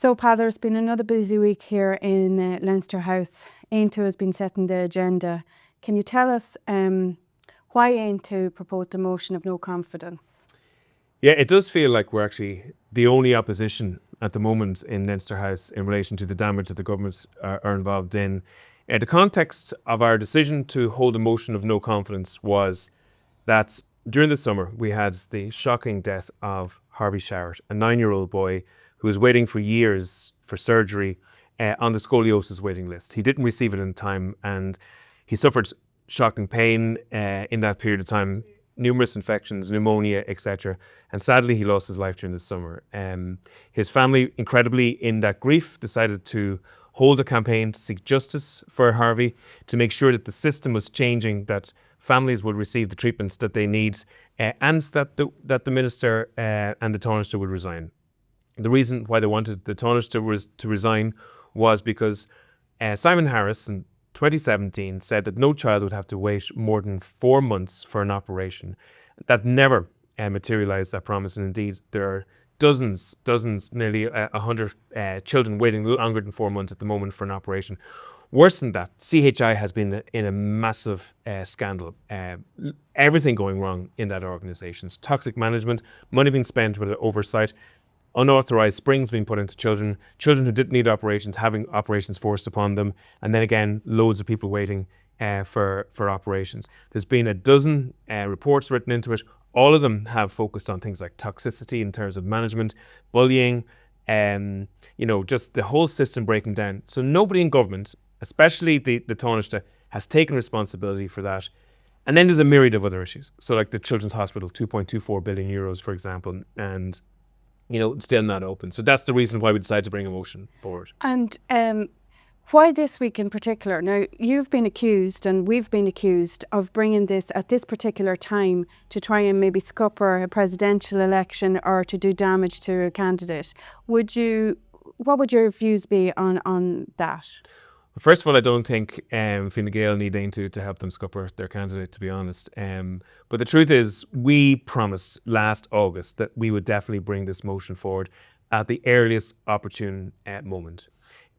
So, Pa, there's been another busy week here in Leinster House. Aontú has been setting the agenda. Can you tell us why Aontú proposed a motion of no confidence? Yeah, it does feel like we're actually the only opposition at the moment in Leinster House in relation to the damage that the government are involved in. The context of our decision to hold a motion of no confidence was that during the summer we had the shocking death of Harvey Showert, a 9-year-old boy who was waiting for years for surgery on the scoliosis waiting list. He didn't receive it in time and he suffered shocking pain in that period of time, numerous infections, pneumonia, etc. And sadly, he lost his life during the summer. His family, incredibly in that grief, decided to hold a campaign to seek justice for Harvey, to make sure that the system was changing, that families would receive the treatments that they need, and that the minister and the Taoiseach would resign. The reason why they wanted the Taoiseach to resign was because Simon Harris in 2017 said that no child would have to wait more than 4 months for an operation. That never materialised, that promise, and indeed there are dozens, nearly 100 children waiting longer than 4 months at the moment for an operation. Worse than that, CHI has been in a massive scandal. Everything going wrong in that organisation. Toxic management, money being spent without oversight, unauthorised springs being put into children who didn't need operations, having operations forced upon them, and then again, loads of people waiting for operations. There's been a dozen reports written into it. All of them have focused on things like toxicity in terms of management, bullying, just the whole system breaking down. So nobody in government, especially the Taoiseach, has taken responsibility for that. And then there's a myriad of other issues. So like the Children's Hospital, 2.24 billion euros, for example, and it's still not open. So that's the reason why we decided to bring a motion forward. And why this week in particular? Now, you've been accused and we've been accused of bringing this at this particular time to try and maybe scupper a presidential election or to do damage to a candidate. What would your views be on that? First of all, I don't think Fine Gael need Aontú to help them scupper their candidate, to be honest. But the truth is, we promised last August that we would definitely bring this motion forward at the earliest opportune moment.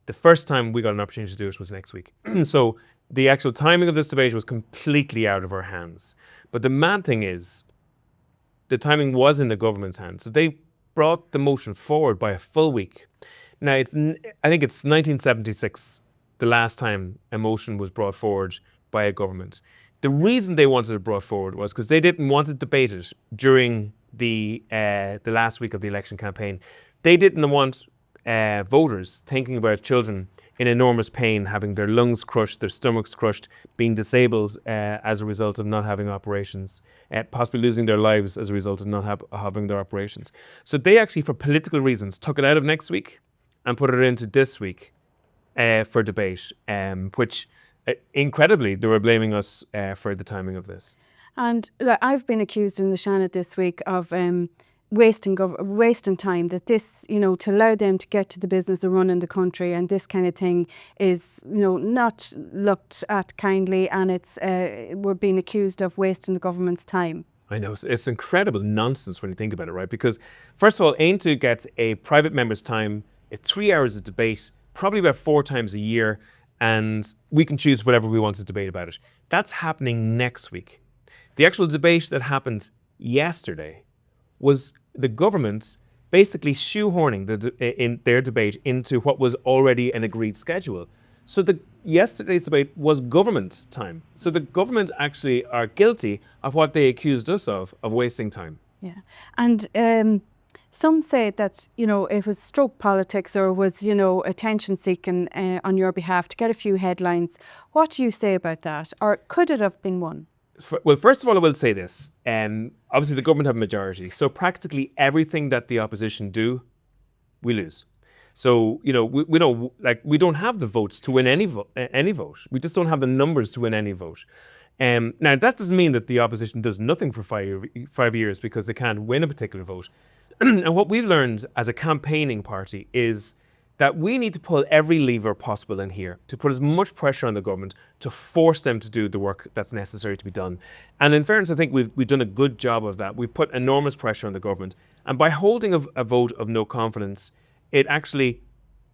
The first time we got an opportunity to do it was next week. So the actual timing of this debate was completely out of our hands. But the mad thing is, the timing was in the government's hands. So they brought the motion forward by a full week. Now, I think it's 1976, the last time a motion was brought forward by a government. The reason they wanted it brought forward was because they didn't want to debate it during the last week of the election campaign. They didn't want voters thinking about children in enormous pain, having their lungs crushed, their stomachs crushed, being disabled as a result of not having operations, possibly losing their lives as a result of not having their operations. So they actually, for political reasons, took it out of next week and put it into this week for debate, which incredibly they were blaming us for the timing of this. And I've been accused in the Shannon this week of wasting time, that this, to allow them to get to the business of running the country and this kind of thing is, not looked at kindly, and we're being accused of wasting the government's time. I know, it's incredible nonsense when you think about it, right? Because first of all, Aontú gets a private member's time, it's 3 hours of debate, probably about 4 times a year, and we can choose whatever we want to debate about it. That's happening next week. The actual debate that happened yesterday was the government basically shoehorning in their debate into what was already an agreed schedule. So yesterday's debate was government time. So the government actually are guilty of what they accused us of wasting time. Yeah, and some say that, it was stroke politics or was, attention seeking on your behalf to get a few headlines. What do you say about that? Or could it have been one? Well, first of all, I will say this. Obviously, the government have a majority. So practically everything that the opposition do, we lose. So, we don't have the votes to win any vote. We just don't have the numbers to win any vote. Now, that doesn't mean that the opposition does nothing for 5 years because they can't win a particular vote. And what we've learned as a campaigning party is that we need to pull every lever possible in here to put as much pressure on the government to force them to do the work that's necessary to be done. And in fairness, I think we've done a good job of that. We've put enormous pressure on the government. And by holding a vote of no confidence, it actually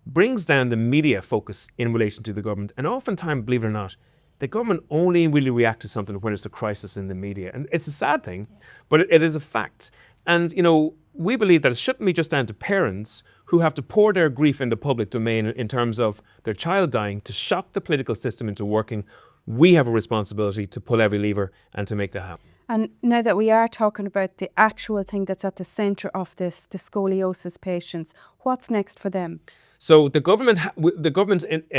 brings down the media focus in relation to the government. And oftentimes, believe it or not, the government only really react to something when it's a crisis in the media. And it's a sad thing, but it is a fact. And, we believe that it shouldn't be just down to parents who have to pour their grief in the public domain in terms of their child dying to shock the political system into working. We have a responsibility to pull every lever and to make that happen. And now that we are talking about the actual thing that's at the centre of this, the scoliosis patients, what's next for them? So the government,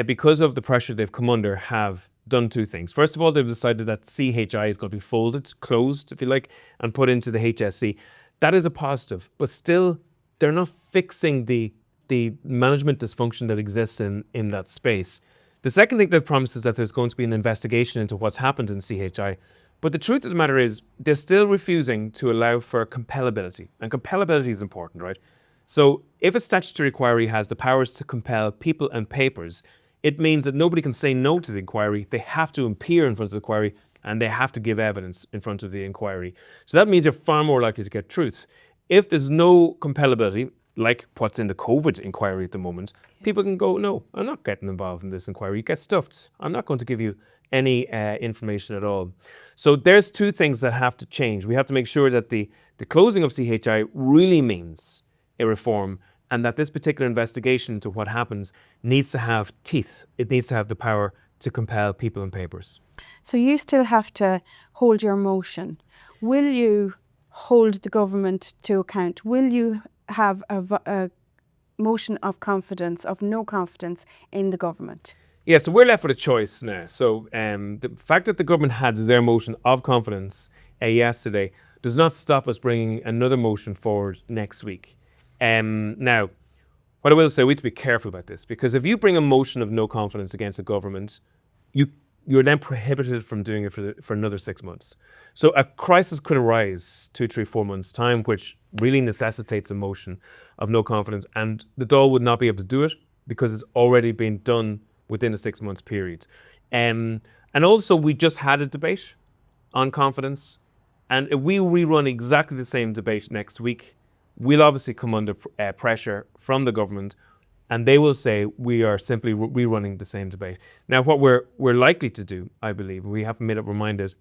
because of the pressure they've come under, have done two things. First of all, they've decided that CHI is going to be folded, closed, if you like, and put into the HSC. That is a positive, but still, they're not fixing the management dysfunction that exists in that space. The second thing they've promised is that there's going to be an investigation into what's happened in CHI. But the truth of the matter is, they're still refusing to allow for compellability. And compellability is important, right? So if a statutory inquiry has the powers to compel people and papers, it means that nobody can say no to the inquiry. They have to appear in front of the inquiry and they have to give evidence in front of the inquiry. So that means you're far more likely to get truth. If there's no compellability, like what's in the COVID inquiry at the moment, people can go, no, I'm not getting involved in this inquiry. You get stuffed. I'm not going to give you any information at all. So there's two things that have to change. We have to make sure that the closing of CHI really means a reform, and that this particular investigation into what happens needs to have teeth. It needs to have the power to compel people and papers. So you still have to hold your motion. Will you hold the government to account? Will you have a motion of confidence, of no confidence in the government? Yeah, so we're left with a choice now. So the fact that the government had their motion of confidence yesterday does not stop us bringing another motion forward next week. Now, what I will say, we have to be careful about this, because if you bring a motion of no confidence against a government, you're then prohibited from doing it for another 6 months. So a crisis could arise 2, 3, 4 months' time, which really necessitates a motion of no confidence, and the Dáil would not be able to do it because it's already been done within a 6 month period. And also, we just had a debate on confidence, and if we rerun exactly the same debate next week, we'll obviously come under pressure from the government, and they will say we are simply rerunning the same debate. Now, what we're likely to do, I believe, we haven't made up our mind, is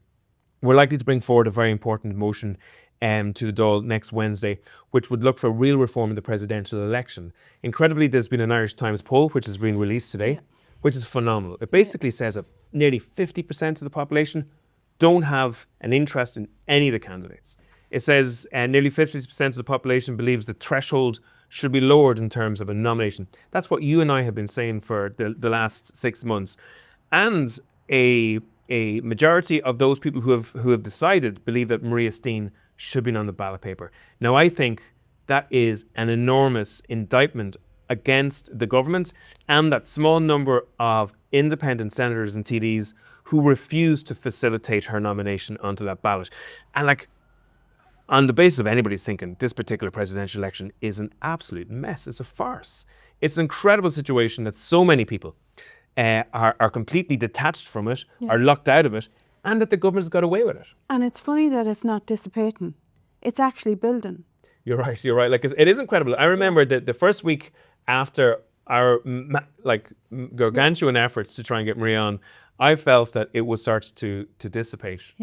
we're likely to bring forward a very important motion to the Dáil next Wednesday, which would look for real reform in the presidential election. Incredibly, there's been an Irish Times poll, which has been released today, which is phenomenal. It basically says that nearly 50% of the population don't have an interest in any of the candidates. It says nearly 50% of the population believes the threshold should be lowered in terms of a nomination. That's what you and I have been saying for the last 6 months. And a majority of those people who have decided believe that Maria Steen should be on the ballot paper. Now, I think that is an enormous indictment against the government and that small number of independent senators and TDs who refuse to facilitate her nomination onto that ballot. And on the basis of anybody's thinking, this particular presidential election is an absolute mess. It's a farce. It's an incredible situation that so many people are completely detached from it, are locked out of it, and that the government's got away with it. And it's funny that it's not dissipating. It's actually building. You're right. It is incredible. I remember the first week after our gargantuan efforts to try and get Maria on, I felt that it would start to dissipate.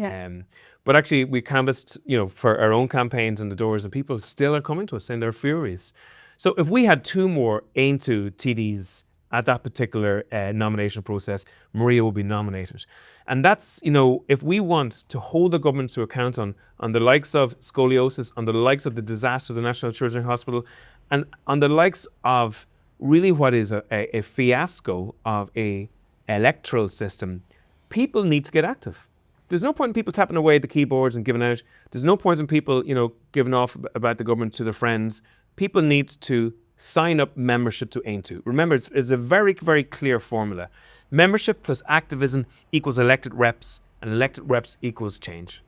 But actually, we canvassed, for our own campaigns on the doors, and people still are coming to us saying they're furious. So if we had 2 more Aontú TDs at that particular nomination process, Maria will be nominated. And that's, if we want to hold the government to account on the likes of scoliosis, on the likes of the disaster of the National Children's Hospital, and on the likes of really what is a fiasco of a electoral system, people need to get active. There's no point in people tapping away at the keyboards and giving out. There's no point in people, giving off about the government to their friends. People need to sign up membership to Aontú. Remember, it's a very, very clear formula. Membership plus activism equals elected reps, and elected reps equals change.